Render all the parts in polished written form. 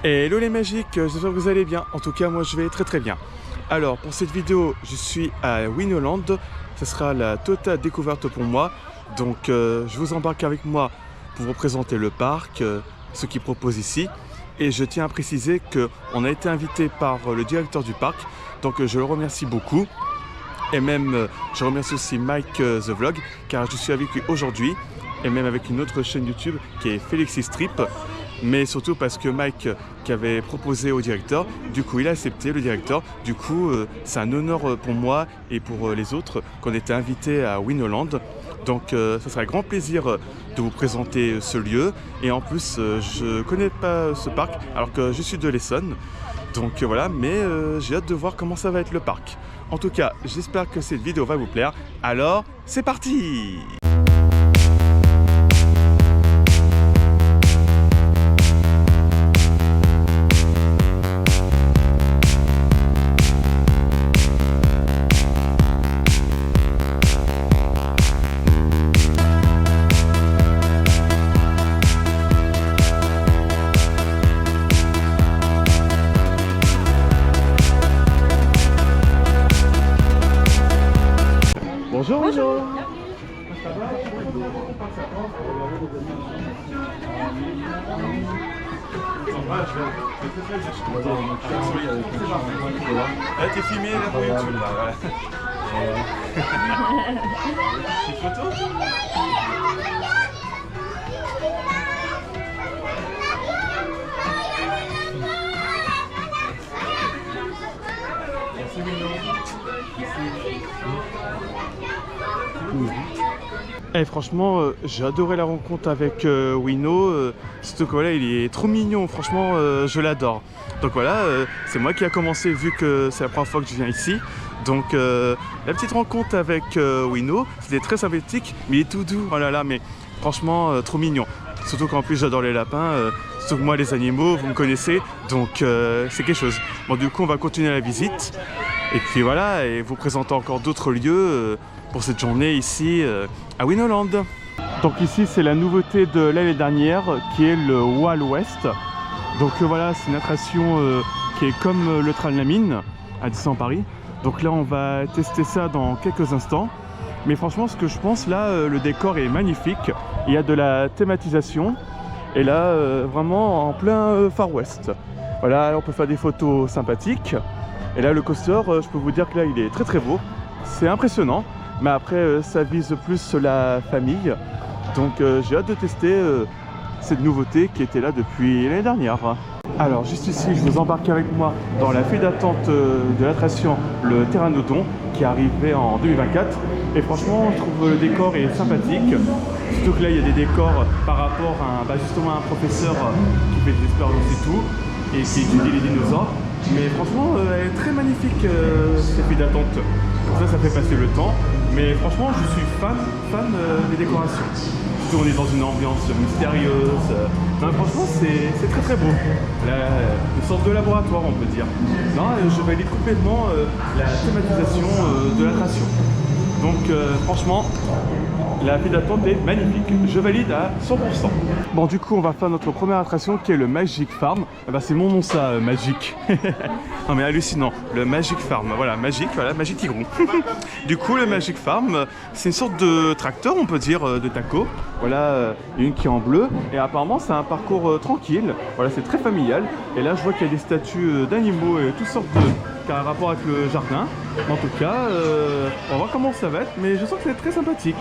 Hello les magiques, j'espère que vous allez bien. En tout cas, moi je vais très bien. Alors, pour cette vidéo, je suis à Winoland. Ce sera la totale découverte pour moi. Donc, je vous embarque avec moi pour vous présenter le parc, ce qu'il propose ici. Et je tiens à préciser qu'on a été invité par le directeur du parc. Donc, je le remercie beaucoup. Et même, je remercie aussi Mike The Vlog, car je suis avec lui aujourd'hui. Et même avec une autre chaîne YouTube qui est Felixis Trip. Mais surtout parce que Mike qui avait proposé au directeur, du coup il a accepté le directeur. Du coup c'est un honneur pour moi et pour les autres qu'on était invités à Winoland. Donc ça sera un grand plaisir de vous présenter ce lieu. Et en plus je connais pas ce parc alors que je suis de l'Essonne. Donc voilà, mais j'ai hâte de voir comment ça va être le parc. En tout cas, j'espère que cette vidéo va vous plaire. Alors, c'est parti! Bonjour, bonjour. T'es filmé là pour YouTube là, voilà. Une photo? Et franchement, j'ai adoré la rencontre avec Wino. Surtout que voilà, il est trop mignon, franchement, je l'adore. Donc voilà, c'est moi qui a commencé vu que c'est la première fois que je viens ici. Donc la petite rencontre avec Wino, c'était très sympathique, mais il est tout doux, oh là là, mais franchement, trop mignon. Surtout qu'en plus j'adore les lapins, surtout que moi les animaux, vous me connaissez, donc c'est quelque chose. Bon, du coup on va continuer la visite. Et puis voilà, et vous présenter encore d'autres lieux pour cette journée ici à Winoland. Donc ici c'est la nouveauté de l'année dernière qui est le Wild West. Donc voilà, c'est une attraction qui est comme le train de la mine à Disneyland Paris. Donc là on va tester ça dans quelques instants. Mais franchement ce que je pense là, le décor est magnifique. Il y a de la thématisation. Et là vraiment en plein Far West. Voilà, on peut faire des photos sympathiques. Et là le coaster, je peux vous dire que là il est très beau. C'est impressionnant. Mais après ça vise plus la famille. Donc j'ai hâte de tester cette nouveauté qui était là depuis l'année dernière. Alors juste ici je vous embarque avec moi dans la file d'attente de l'attraction le Pteranodon qui est arrivé en 2024. Et franchement je trouve le décor est sympathique. Surtout que là il y a des décors par rapport à justement un professeur qui fait des expériences et tout. Et qui étudie les dinosaures. Mais franchement elle est très magnifique cette file d'attente. Comme ça fait passer le temps. Mais franchement je suis fan des décorations. Surtout on est dans une ambiance mystérieuse. Non, franchement c'est très beau. Une sorte de laboratoire on peut dire. Non, je valide complètement la thématisation de l'attraction. Donc franchement la file d'attente est magnifique, je valide à 100%. Bon du coup on va faire notre première attraction qui est le Magic Farm. Eh ben, c'est mon nom ça, Magic. Non mais hallucinant, le Magic Farm, voilà, Magic, voilà, Magic Tigrou. Du coup le Magic Farm, c'est une sorte de tracteur on peut dire, de taco. Voilà, une qui est en bleu et apparemment c'est un parcours tranquille. Voilà, c'est très familial. Et là je vois qu'il y a des statues d'animaux et toutes sortes de... qui a un rapport avec le jardin. En tout cas, on va voir comment ça va être, mais je sens que c'est très sympathique.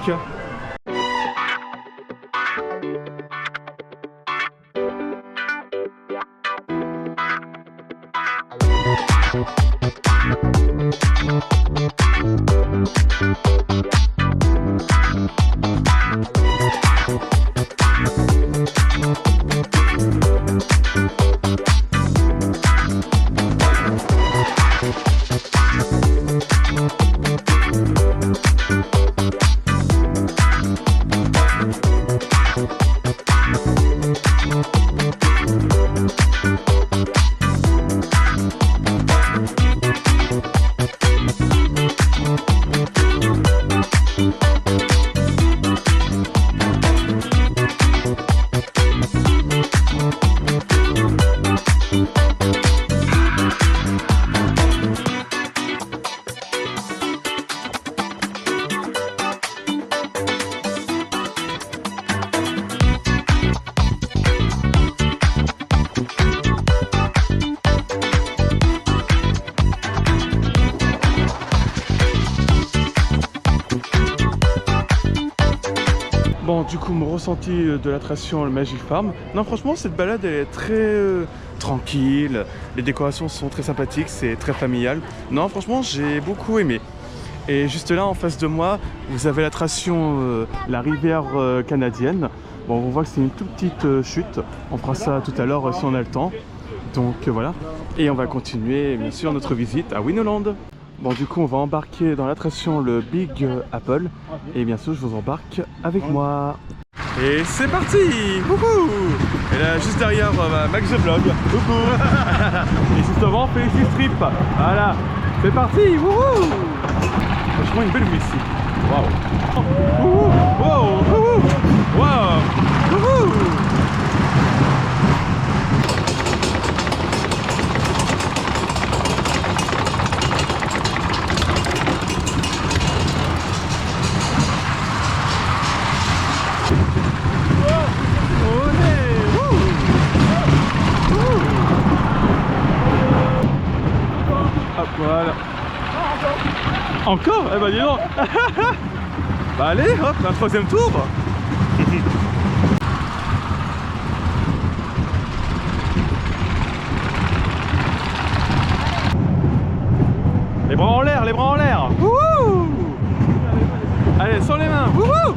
du coup mon ressenti de l'attraction le Magic Farm. Non franchement cette balade elle est très tranquille, les décorations sont très sympathiques, c'est très familial. Non franchement j'ai beaucoup aimé. Et juste là en face de moi vous avez l'attraction la rivière canadienne. Bon on voit que c'est une toute petite chute, on fera ça tout à l'heure si on a le temps. Donc voilà, et on va continuer bien sûr notre visite à Winoland. Bon du coup on va embarquer dans l'attraction le Big Apple et bien sûr je vous embarque avec moi. Et c'est parti. Wouhou. Et là juste derrière Max the Vlog. Et juste devant Felicity Strip. Voilà, c'est parti. Wouhou. Franchement une belle vue ici. Waouh. Wouhou. Wow. Waouh. Wouhou. Voilà. Encore? Eh ben dis donc. Bah allez, hop, un troisième tour. Les bras en l'air, les bras en l'air. Wouhou. Allez, sur les mains. Wouhou.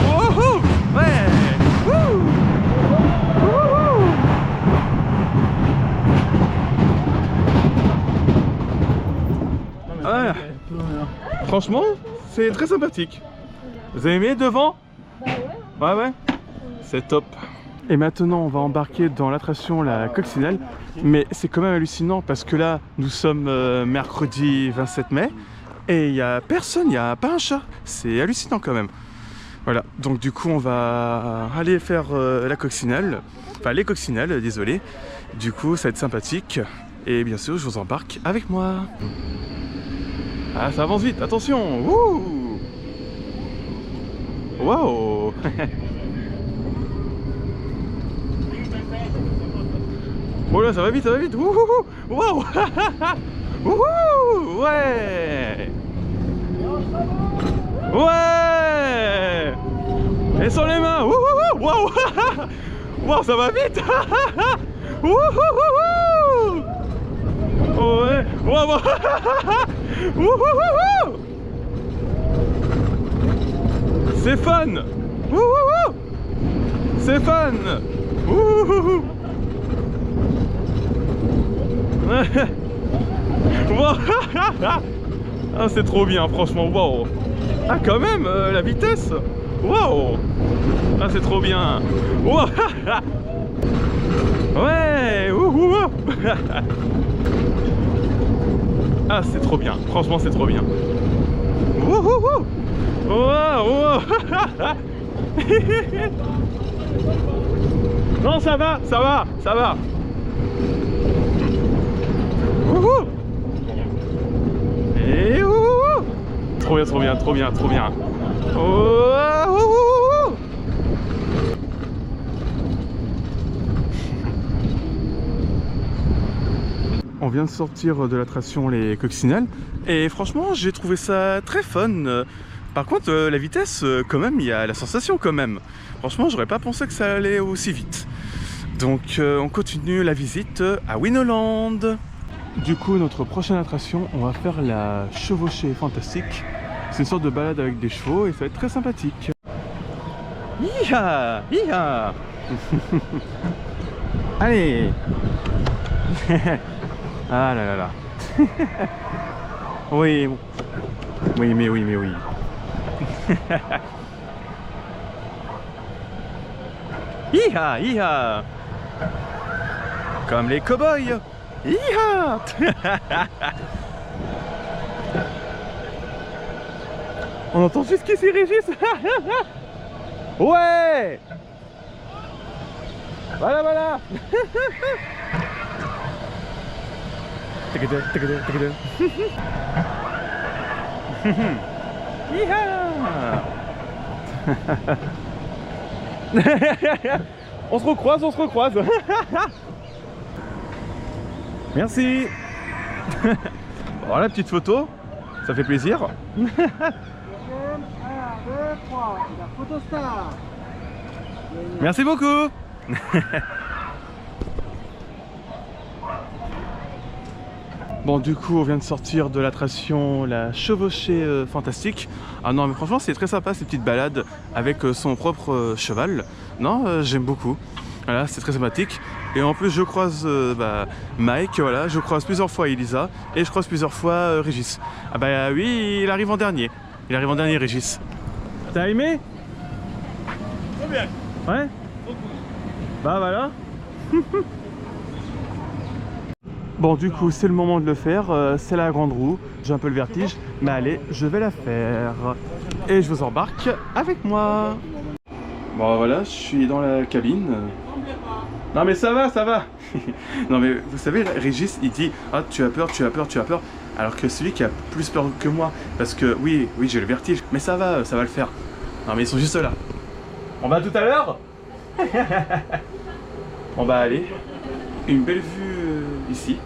Wouhou. Ouais. Wouhou. Wouhou. Ah, franchement, c'est très sympathique. Vous avez aimé devant? Bah ouais. C'est top. Et maintenant, on va embarquer dans l'attraction la coccinelle. Mais c'est quand même hallucinant parce que là, nous sommes mercredi 27 mai et il n'y a personne, il n'y a pas un chat. C'est hallucinant quand même. Voilà, donc du coup, on va aller faire la coccinelle. Enfin, les coccinelles, désolé. Du coup, ça va être sympathique. Et bien sûr, je vous embarque avec moi. Ah, ça avance vite, attention. Wouh. Wow. Oh là, ça va vite, ça va vite. Wouhou. Wow. Wouhou. Ouais. Ouais. Et sur les mains. Wouhou. Wow. Wow, ça va vite. Wouhou. Ouais. Wow. Wouhou. C'est fun. Wouhou. C'est fun. Wouhou. Ah, c'est trop bien, franchement. Wow. Ah, quand même, la vitesse. Wow. Ah, c'est trop bien. Wow. Ouais. Wouhou. Ah, c'est trop bien. Franchement, c'est trop bien. Wouhou. Wow. Non, ça va, ça va, ça va. Wouhou. Et wouhou. Trop bien, trop bien, trop bien, trop bien. Wouhou. On vient de sortir de l'attraction les coccinelles et franchement j'ai trouvé ça très fun. Par contre la vitesse quand même, il y a la sensation quand même. Franchement j'aurais pas pensé que ça allait aussi vite. Donc on continue la visite à Winoland. Du coup notre prochaine attraction, on va faire la chevauchée fantastique. C'est une sorte de balade avec des chevaux et ça va être très sympathique. Hi-ha. Hi-ha. Allez. Ah là là là. Oui. Oui mais oui mais oui. Hi-ha, hi-ha. Comme les cow-boys. Hi-ha. On entend juste qui c'est Régis. Ouais. Voilà, voilà. On se recroise, on se recroise. Merci. Voilà, petite photo, ça fait plaisir. Merci beaucoup. Bon, du coup, on vient de sortir de l'attraction La Chevauchée Fantastique. Ah non, mais franchement, c'est très sympa ces petites balades avec son propre cheval. Non, j'aime beaucoup. Voilà, c'est très sympathique. Et en plus, je croise Mike, voilà, je croise plusieurs fois Elisa et je croise plusieurs fois Régis. Ah bah oui, il arrive en dernier. Il arrive en dernier, Régis. T'as aimé? Très bien. Ouais. Bah voilà. Bon, du coup, c'est le moment de le faire. C'est la grande roue. J'ai un peu le vertige, mais allez, je vais la faire. Et je vous embarque avec moi. Bon, voilà, je suis dans la cabine. Non, mais ça va, ça va. Non, mais vous savez, Régis, il dit « Ah, tu as peur, tu as peur, tu as peur. » Alors que celui qui a plus peur que moi, parce que oui, j'ai le vertige, mais ça va le faire. Non, mais ils sont juste là. On va tout à l'heure. On va aller. Une belle vue ici.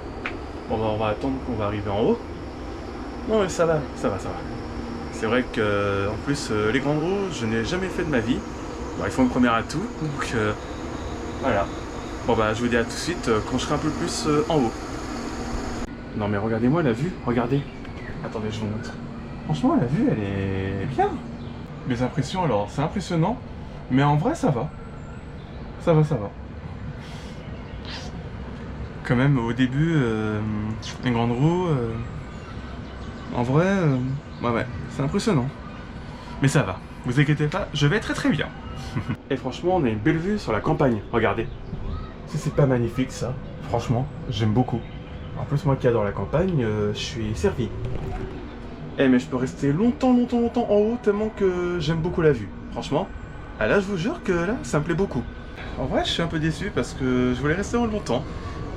Bon, bah, on va attendre qu'on va arriver en haut. Non, mais ça va. C'est vrai que, en plus, les grandes roues, je n'ai jamais fait de ma vie. Bon, il faut une première atout, donc voilà. Bon, bah, je vous dis à tout de suite quand je serai un peu plus en haut. Non, mais regardez-moi la vue, regardez. Attendez, je vous montre. Franchement, la vue, elle est bien. Mes impressions, alors, c'est impressionnant, mais en vrai, ça va. Ça va. Quand même, au début, les grandes roues, en vrai, ouais, c'est impressionnant. Mais ça va, vous inquiétez pas, je vais très bien. Et franchement, on a une belle vue sur la campagne, regardez. Si c'est pas magnifique ça, franchement, j'aime beaucoup. En plus, moi qui adore la campagne, je suis servi. Eh mais je peux rester longtemps en haut tellement que j'aime beaucoup la vue. Franchement, là je vous jure que là, ça me plaît beaucoup. En vrai, je suis un peu déçu parce que je voulais rester longtemps.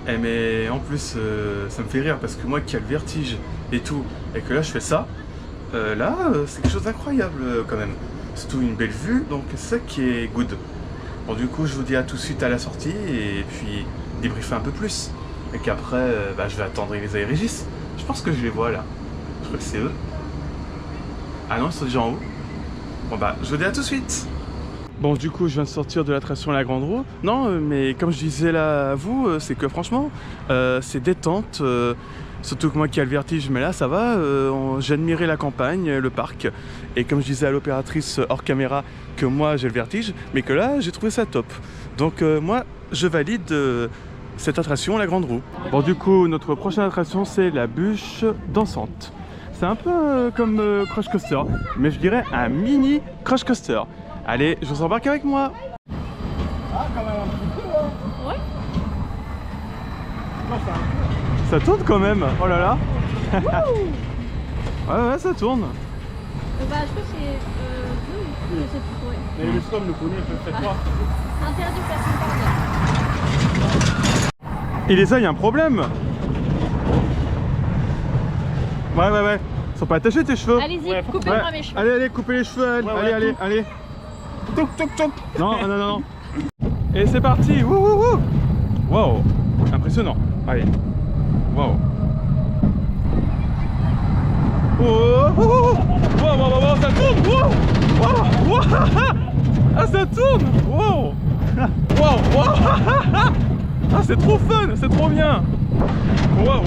Eh mais en plus, ça me fait rire parce que moi qui a le vertige et tout, et que là je fais ça, c'est quelque chose d'incroyable quand même. Surtout une belle vue, donc c'est ça qui est good. Bon, du coup, je vous dis à tout de suite à la sortie et puis débriefer un peu plus. Et qu'après, je vais attendre Elisa et Régis. Je pense que je les vois là. Je crois que c'est eux. Ah non, ils sont déjà en haut. Bon bah, je vous dis à tout de suite. Bon, du coup, je viens de sortir de l'attraction La Grande Roue. Non, mais comme je disais là à vous, c'est que franchement, c'est détente. Surtout que moi qui ai le vertige, mais là ça va, j'ai admiré la campagne, le parc. Et comme je disais à l'opératrice hors caméra que moi j'ai le vertige, mais que là j'ai trouvé ça top. Donc moi je valide cette attraction, La Grande Roue. Bon, du coup, notre prochaine attraction c'est la bûche dansante. C'est un peu comme Crush Coaster, mais je dirais un mini Crush Coaster. Allez, je vous embarque avec moi. Ah, quand même un petit peu, hein. Ouais. Non, c'est un peu. Ça tourne quand même, oh là là. Ouais, ça tourne. Je crois que c'est je sais plus, ouais. Mais le SCOM le connaît, je le fais pas. Interdit de personne par Et les ça, il y a un problème. Ouais. Ils sont pas attachés tes cheveux. Allez-y, Ouais, coupez-moi mes cheveux. Allez, coupez les cheveux, allez. Toc. Non. Et c'est parti. Wouh. Wow, impressionnant. Allez. Wow. Wow, ça tourne. Wow. Ah, ça tourne. Wow. Ah, c'est trop fun, c'est trop bien. Wow.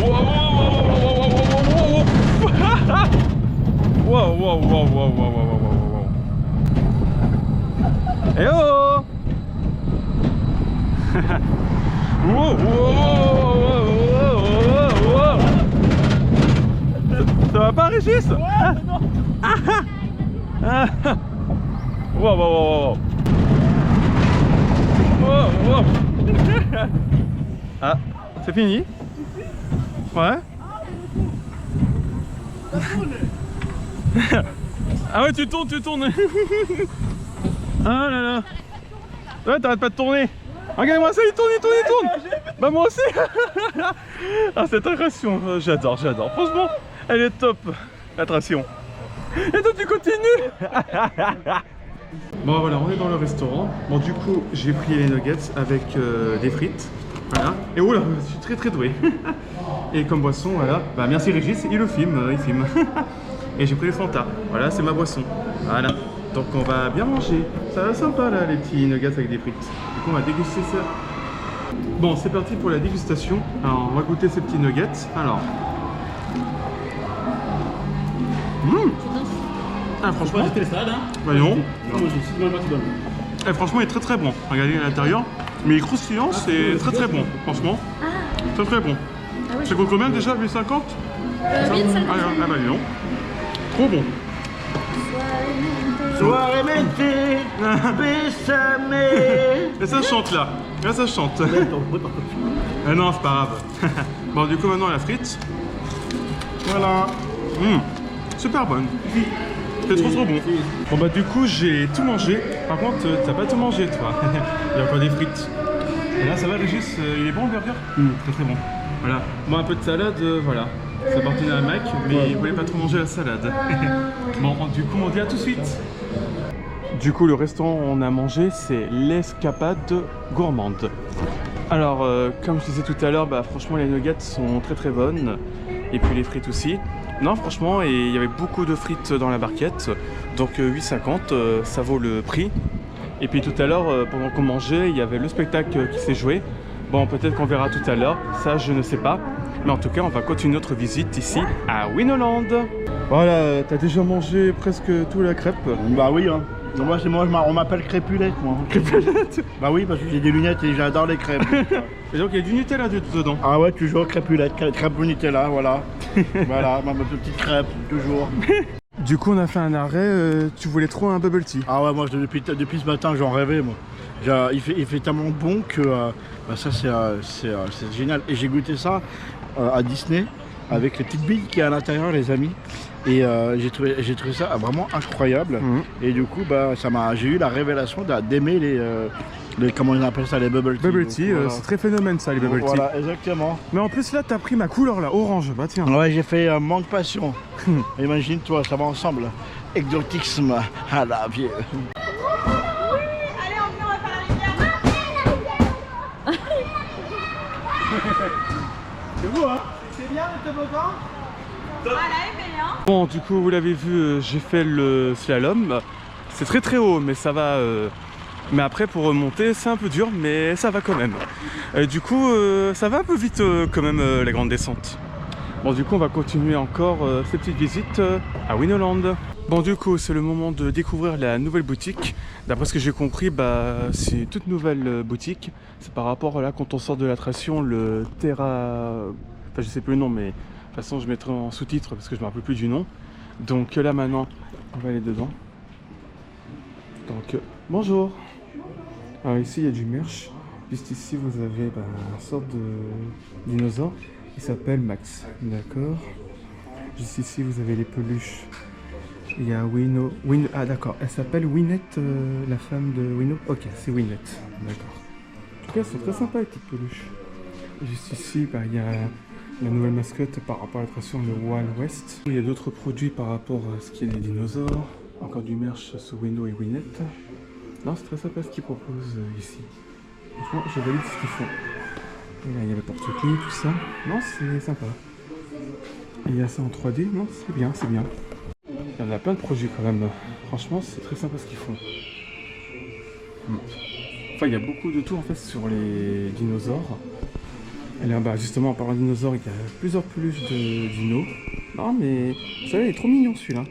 Eh oh. Wow. Ça va pas, Régis? Ouais, non. Wow. Ah, c'est fini? Ouais. Ah ouais, tu tournes. Ah là là. Ouais, t'arrêtes pas de tourner. Regardez-moi ça, il tourne. Bah moi aussi. Ah, cette attraction, j'adore. Franchement, elle est top, l'attraction. Et toi, tu continues. Bon voilà, on est dans le restaurant. Bon, du coup, j'ai pris les nuggets avec des frites. Voilà. Et oh là, je suis très doué. Et comme boisson, voilà. Bah merci Régis, il filme. Et j'ai pris le Fanta. Voilà, c'est ma boisson. Voilà. Donc on va bien manger. Ça va sympa là, les petits nuggets avec des frites. Donc on va déguster ça. Bon, c'est parti pour la dégustation. Alors, on va goûter ces petits nuggets. Alors. Ah, franchement. J'ai les salades, hein. Voyons. Non, moi j'ai 6 doigts, tu donnes. Eh, franchement, il est très très bon. Regardez à l'intérieur. Mais il est croustillant, c'est très très bon. Franchement. Très très bon. Ah ouais. Ça coûte combien déjà? 8,50? 8,50. Ah bah dis donc. Trop bon. Soirée métier, besame. Et ça chante là. Là ça chante. Ah non, c'est pas grave. Bon, du coup maintenant la frite. Voilà. Super bonne. C'est trop bon. Bon bah du coup j'ai tout mangé. Par contre t'as pas tout mangé toi. Il y a encore des frites. Et là ça va Régis, il est bon le burger? Très très bon. Voilà. Bon, un peu de salade, voilà. Ça appartenait à un mec, mais il voulait pas trop manger la salade. Bon, du coup on dit à tout de suite. Du coup le restaurant où on a mangé c'est l'Escapade Gourmande. Alors comme je disais tout à l'heure, bah franchement les nuggets sont très très bonnes. Et puis les frites aussi. Non franchement, et il y avait beaucoup de frites dans la barquette. Donc 8,50, ça vaut le prix. Et puis tout à l'heure, pendant qu'on mangeait, il y avait le spectacle qui s'est joué. Bon, peut-être qu'on verra tout à l'heure, ça je ne sais pas. Mais en tout cas, on va continuer notre visite ici à Winoland. Voilà, t'as déjà mangé presque toute la crêpe. Bah oui, hein. Moi, on m'appelle crépulette, moi. Crépulette. Bah oui, parce que j'ai des lunettes et j'adore les crêpes. Et donc il y a du Nutella dedans. Ah ouais, toujours crépulette, crêpe au Nutella, voilà. Voilà, ma petite crêpe, toujours. Du coup, on a fait un arrêt, tu voulais trop un bubble tea. Ah ouais, moi, depuis ce matin, j'en rêvais, moi. Il fait tellement bon que bah ça, c'est génial. Et j'ai goûté ça à Disney, avec les petites billes qu'il y a à l'intérieur, les amis. Et j'ai trouvé ça vraiment incroyable. Et du coup, bah, j'ai eu la révélation d'aimer les comment on appelle ça, les bubble tea. Bubble tea, voilà. c'est très phénomène ça, les bubble tea. Voilà, exactement. Mais en plus là, t'as pris ma couleur là, orange. Bah tiens. Ouais, j'ai fait manque passion. Imagine-toi, ça va ensemble. Exotisme à la vieille. Allez, on va faire la rivière. C'est beau, hein? C'est bien le toboggan? Voilà, et bien. Bon, du coup, vous l'avez vu, j'ai fait le slalom. C'est très très haut, mais ça va. Mais après, pour remonter, c'est un peu dur, mais ça va quand même. Du coup, ça va un peu vite quand même, la grande descente. Bon, du coup, on va continuer encore ces petites visites à Winoland. Bon, du coup, c'est le moment de découvrir la nouvelle boutique. D'après ce que j'ai compris, bah, c'est une toute nouvelle boutique. C'est par rapport là, quand on sort de l'attraction, le Terra. Enfin, je sais plus le nom, mais de toute façon, je mettrai en sous-titre parce que je me rappelle plus du nom. Donc là, maintenant, on va aller dedans. Donc, bonjour. Alors ici, il y a du merch. Juste ici, vous avez une sorte de dinosaure. Il s'appelle Max. D'accord. Juste ici, vous avez les peluches. Il y a Wino. Ah d'accord, elle s'appelle Winette, la femme de Wino. Ok, c'est Winette. D'accord. En tout cas, elles sont très sympas les petites peluches. Juste ici, il y a la nouvelle mascotte par rapport à l'attraction de Wild West. Il y a d'autres produits par rapport à ce qui est des dinosaures. Encore du merch sur Wino et Winette. Non, c'est très sympa ce qu'ils proposent ici. Franchement, je valide ce qu'ils font. Et là, il y a le porte-clés, tout ça. Non, c'est sympa. Et il y a ça en 3D. Non, c'est bien, c'est bien. Il y en a plein de projets quand même. Franchement, c'est très sympa ce qu'ils font. Enfin, il y a beaucoup de tout en fait sur les dinosaures. Et là, justement, en parlant de dinosaures, il y a plusieurs peluches de dinos. Non, mais vous savez, il est trop mignon celui-là.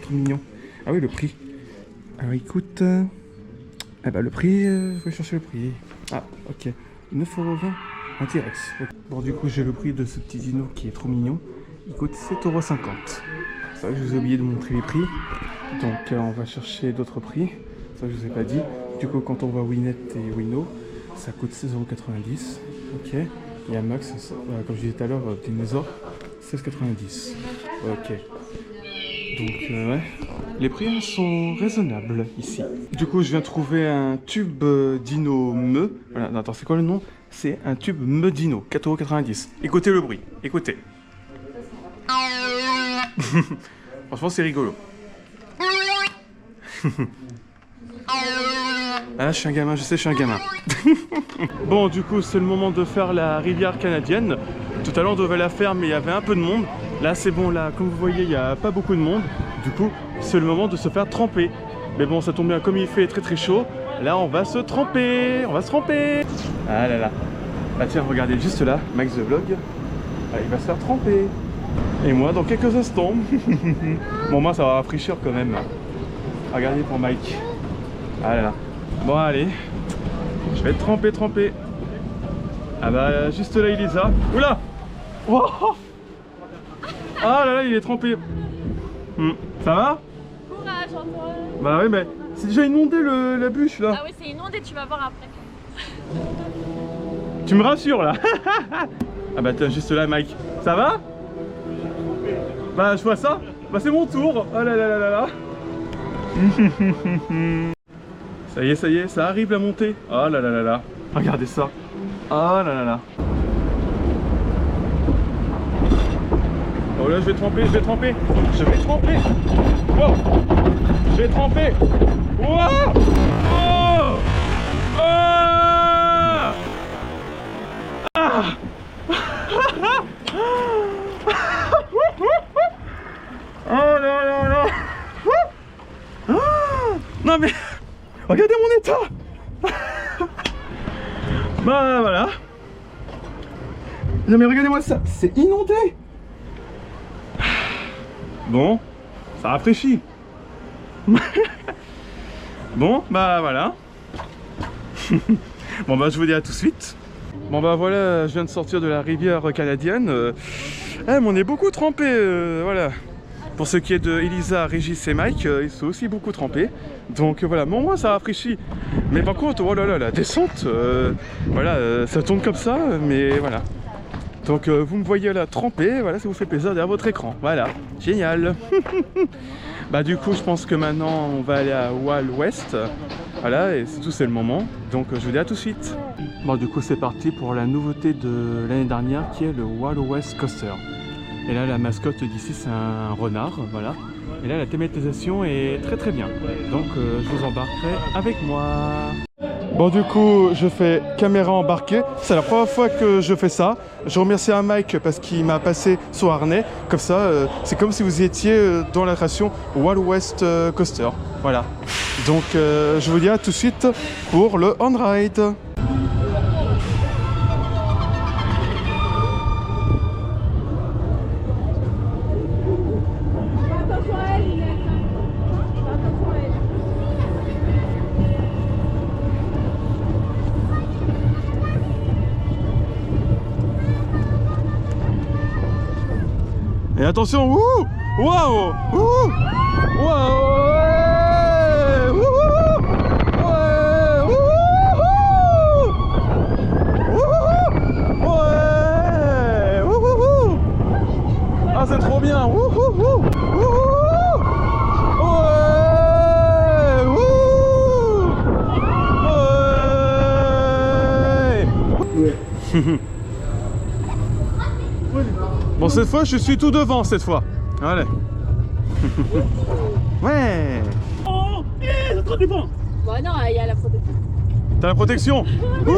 Trop mignon. Ah oui, le prix. Alors, il coûte. Le prix, je vais chercher le prix. Ah, ok. 9,20 € un T-Rex. Bon, du coup, j'ai le prix de ce petit dino qui est trop mignon. Il coûte 7,50 €. C'est vrai que je vous ai oublié de montrer les prix. Donc, on va chercher d'autres prix. Ça, je vous ai pas dit. Du coup, quand on voit Winette et Wino, ça coûte 16,90 €. Ok. Et à Max, comme je disais tout à l'heure, dinosaure, 16,90 €. Ok. Donc, ouais. Les prix sont raisonnables ici. Du coup, je viens de trouver un tube dino me. Voilà, non, attends, c'est quoi le nom? C'est un tube me dino, 4,90 €. Écoutez le bruit, écoutez. Franchement, c'est rigolo. Ah, je suis un gamin, je sais, je suis un gamin. Bon, du coup, c'est le moment de faire la rivière canadienne. Tout à l'heure, on devait la faire, mais il y avait un peu de monde. Là, c'est bon, là, comme vous voyez, il n'y a pas beaucoup de monde. Du coup, c'est le moment de se faire tremper Mais bon, ça tombe bien, comme il fait très très chaud, là on va se tremper, on va se tremper. Ah là là. Bah tiens, regardez juste là, Max the Vlog, ah, il va se faire tremper. Et moi dans quelques instants. Bon, moi ça va rafraîchir quand même. Regardez pour Mike. Ah là là. Bon allez, je vais être trempé. Ah bah juste là Elisa. Oula. Wow. Ah là là, il est trempé. Ça va? Courage Antoine. Bah oui, mais c'est déjà inondé la bûche là. Ah oui, c'est inondé, tu vas voir après. Tu me rassures là. Ah bah t'es juste là Mike. Ça va? Bah je vois ça. Bah c'est mon tour. Oh là là là là là. Ça y est, ça arrive la montée. Oh là là là là. Regardez ça. Oh là là là. Oh là, je vais tremper. Wow. Je vais tremper. Wow. Oh. Ah. Oh là là là. Non mais regardez mon état. Bah voilà. Non mais regardez-moi ça, c'est inondé. Bon, ça rafraîchit. Bon, bah voilà. Bon bah je vous dis à tout de suite. Bon bah voilà, je viens de sortir de la rivière canadienne. Mais on est beaucoup trempé, voilà. Pour ce qui est de Elisa, Régis et Mike, ils sont aussi beaucoup trempés. Donc voilà, mais au moins ça rafraîchit. Mais par contre, oh là là, la descente, voilà, ça tourne comme ça, mais voilà. Donc vous me voyez là trempé, voilà, ça vous fait plaisir derrière votre écran. Voilà, génial. Bah du coup, je pense que maintenant on va aller à Wild West. Voilà, et c'est tout, c'est le moment. Donc je vous dis à tout de suite. Bon, du coup c'est parti pour la nouveauté de l'année dernière qui est le Wild West Coaster. Et là la mascotte d'ici c'est un renard, voilà. Et là la thématisation est très très bien. Donc je vous embarquerai avec moi. Bon du coup je fais caméra embarquée, c'est la première fois que je fais ça. Je remercie à Mike parce qu'il m'a passé son harnais, comme ça c'est comme si vous étiez dans l'attraction Wild West Coaster. Voilà, donc je vous dis à tout de suite pour le on-ride. Et attention, wouh, waouh, wouh, waouh, ouais, wouh, ouais, wouh, ouais, wouh, ah c'est trop bien, wouh, wouh, ouais, ouais. Bon, cette fois, je suis tout devant, cette fois. Allez. Ouais. Oh, c'est trop du vent. Bon, non, il y a la protection. T'as la protection. Ouh.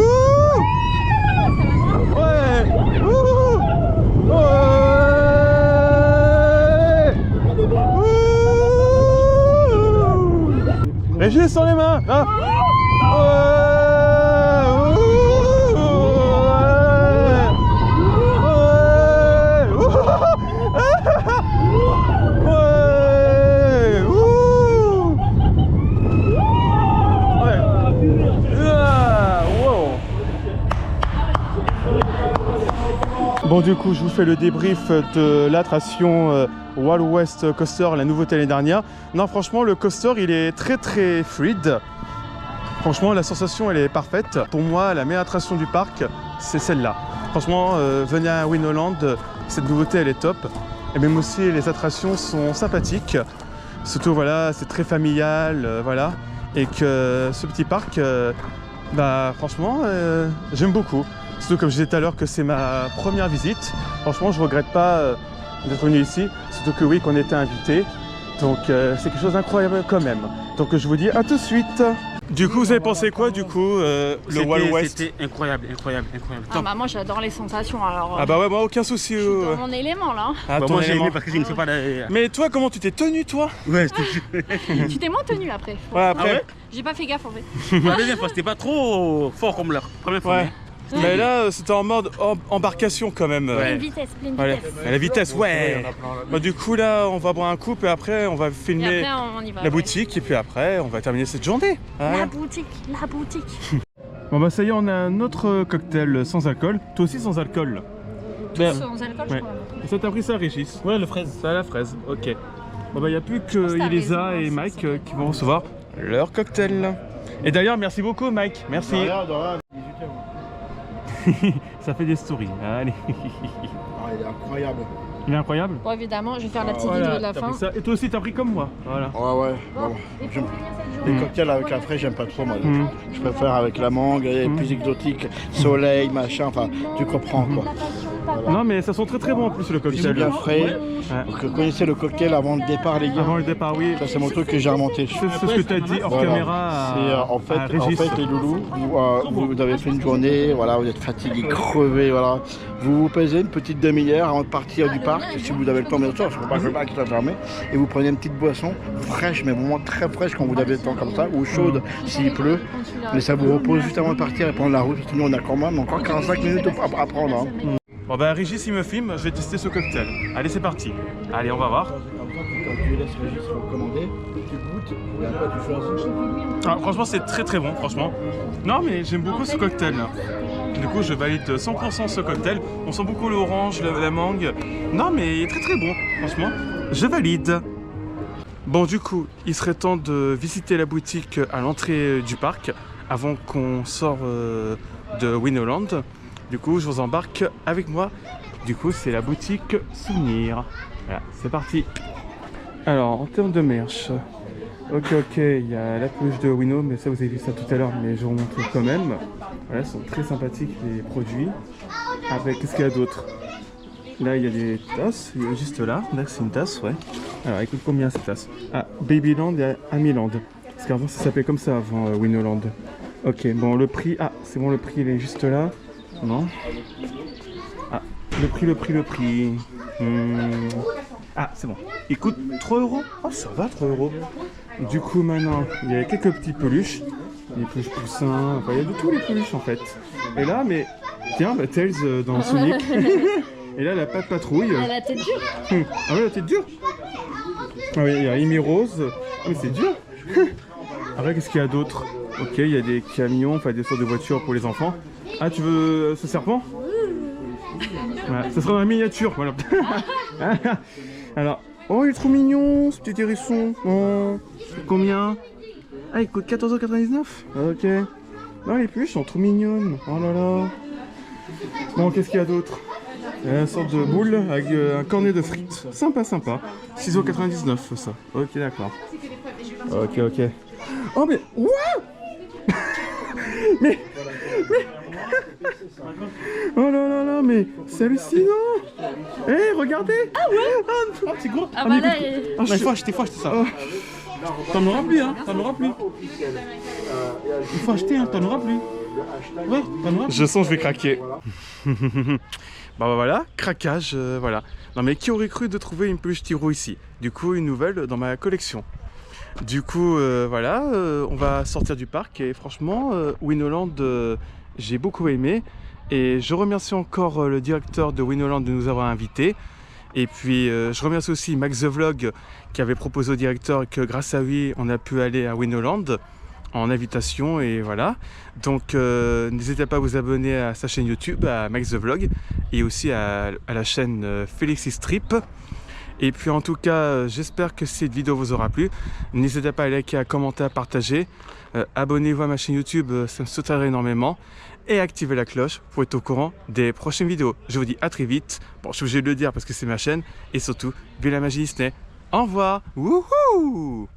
Ouais. Ouh. Ouais. Ouh. Régis, sans les mains. Ah. Ouais. Bon du coup je vous fais le débrief de l'attraction Wild West Coaster, la nouveauté l'année dernière. Non franchement le coaster il est très très fluide. Franchement la sensation elle est parfaite. Pour moi la meilleure attraction du parc c'est celle-là. Franchement venez à Winoland, cette nouveauté elle est top. Et même aussi les attrations sont sympathiques. Surtout voilà c'est très familial, voilà. Et que ce petit parc, bah franchement j'aime beaucoup. Surtout comme je disais tout à l'heure que c'est ma première visite. Franchement, je regrette pas d'être venu ici. Surtout que oui, qu'on était invité. Donc c'est quelque chose d'incroyable quand même. Donc je vous dis à tout de suite. Du coup, vous avez pensé quoi du coup le Wild West? C'était incroyable, incroyable, incroyable. Ah bah moi j'adore les sensations alors. Ah bah ouais, moi aucun souci. Je suis dans mon élément là. Ah, Bah, ton moi j'ai élément. aimé parce que je ne fais pas la... Mais toi, comment tu t'es tenu toi? Ouais, c'était... Tu t'es moins tenu après. Ouais, après. Ah ouais? J'ai pas fait gaffe en fait. La deuxième fois, c'était pas trop fort comme la première fois. Ouais. Mais là, c'était en mode embarcation quand même. Ouais. Pleine vitesse, pleine Voilà. vitesse. À la vitesse, ouais. Bah, du coup, là, on va boire un coup et après, on va Et filmer après on y va. la ouais. boutique et puis après, on va terminer cette journée. La boutique, la boutique. Bon bah ça y est, on a un autre cocktail sans alcool. Toi aussi sans alcool. Sans alcool je Ouais. crois. Et ça t'a pris ça, Régis? Ouais, le fraise. Ça, la fraise, ok. Bon bah il n'y a plus pense que que t'as Elisa raison, et ça, Mike ça doit qui vont recevoir leur cocktail. Et d'ailleurs, merci beaucoup Mike, merci. De rien, 18 €. Ça fait des stories, allez. Ah, il est incroyable. Il est incroyable. Bon évidemment, je vais faire la petite Voilà, vidéo de la t'as fin. pris ça. Et toi aussi t'as pris comme moi, voilà. Ouais, ouais. Bon. Et J'aime- pour finir cette journée, Les cocktails avec la fraise, j'aime pas trop moi. Mm. Je préfère avec la mangue, plus exotique, soleil, machin, enfin, tu comprends quoi. la passion, papa. Non mais ça sent très très bon en plus le Puis c'est cocktail. bien frais. Ouais. Donc, vous connaissez le cocktail avant le départ, les gars. Avant le départ, oui. Ça, c'est mon truc que j'ai remonté. C'est ce que tu as dit hors Voilà. caméra à, C'est à en Régis. fait les loulous, vous avez fait une journée, voilà, vous êtes fatigué, crevé, voilà. Vous vous pesez une petite demi-heure avant de partir du parc, si vous avez le temps bien sûr, je ne peux pas qu'il soit fermé, et vous prenez une petite boisson fraîche, mais vraiment très fraîche quand vous avez le temps comme ça, ou chaude s'il pleut, mais ça vous repose juste avant de partir et prendre la route, sinon on a quand même encore 45 minutes à prendre. Hein. Bon bah Régis il me filme, je vais tester ce cocktail. Allez c'est parti. Allez on va voir. Comme ça, quand tu laisses Régis recommander, tu goûtes, et après tu choisis. Ah, franchement c'est très très bon franchement. Non mais j'aime beaucoup ce cocktail. Du coup je valide 100% ce cocktail. On sent beaucoup l'orange, la mangue. Non mais il est très très bon franchement. Je valide. Bon du coup il serait temps de visiter la boutique à l'entrée du parc avant qu'on sorte de Winoland. Du coup je vous embarque avec moi. Du coup c'est la boutique souvenir. Voilà c'est parti. Alors en termes de merch. Ok, il y a la peluche de Wino, mais ça vous avez vu ça tout à l'heure, mais je vous montre quand même. Voilà, ils sont très sympathiques les produits. Avec, qu'est-ce qu'il y a d'autre? Là, il y a des tasses, il y a juste là c'est une tasse, ouais. Alors, écoute combien cette tasse? Ah, Babyland et Amiland. Parce qu'avant, ça s'appelait comme ça avant Winoland. Ok, bon, le prix, ah, c'est bon, le prix, il est juste là. Non? Ah, le prix. Ah, c'est bon. Il coûte 3 €. Oh, ça va, 3 €. Du coup, maintenant, il y a quelques petits peluches. Les peluches poussins, enfin, il y a de tous les peluches en fait. Et là, mais tiens, bah, Tails dans Sonic. Et là, la patte patrouille. Elle a la tête dure. Ah ouais, la tête dure. Ah oui, il y a Amy Rose. Ah, mais c'est dur. Après, qu'est-ce qu'il y a d'autre? Ok, il y a des camions, enfin des sortes de voitures pour les enfants. Ah, tu veux ce serpent? Ouais, ça sera dans la miniature, voilà. Alors, oh, il est trop mignon, ce petit hérisson. Oh, combien? Ah, il coûte 14,99 €. Ok. Non, les peluches sont trop mignonnes. Oh là là. Bon, qu'est-ce qu'il y a d'autre? Il y a une sorte de boule avec un cornet de frites. Sympa, sympa. 6,99 € ça. Ok, d'accord. Ok. Oh, mais. What? mais. Oh là, mais c'est hallucinant! Eh, regardez! Ah ouais! C'est gros. Ah bah là, Il faut acheter ça. T'en auras plus, hein, t'en auras plus. Il faut acheter, hein, t'en auras plus. Ouais, t'en auras plus. Je sens que je vais craquer. Bah voilà, craquage, voilà. Non mais qui aurait cru de trouver une peluche Tiro ici? Du coup, une nouvelle dans ma collection. Du coup, voilà, on va sortir du parc et franchement, Winoland, j'ai beaucoup aimé. Et je remercie encore le directeur de Winoland de nous avoir invités. Et puis, je remercie aussi Max the Vlog qui avait proposé au directeur que grâce à lui, on a pu aller à Winoland en invitation et voilà. Donc, n'hésitez pas à vous abonner à sa chaîne YouTube, à Max the Vlog et aussi à la chaîne Felix's Trip. Et puis en tout cas, j'espère que cette vidéo vous aura plu. N'hésitez pas à liker, à commenter, à partager. Abonnez-vous à ma chaîne YouTube, ça me soutiendrait énormément. Et activez la cloche pour être au courant des prochaines vidéos. Je vous dis à très vite. Bon, je suis obligé de le dire parce que c'est ma chaîne. Et surtout, vive la magie Disney. Au revoir. Wouhou!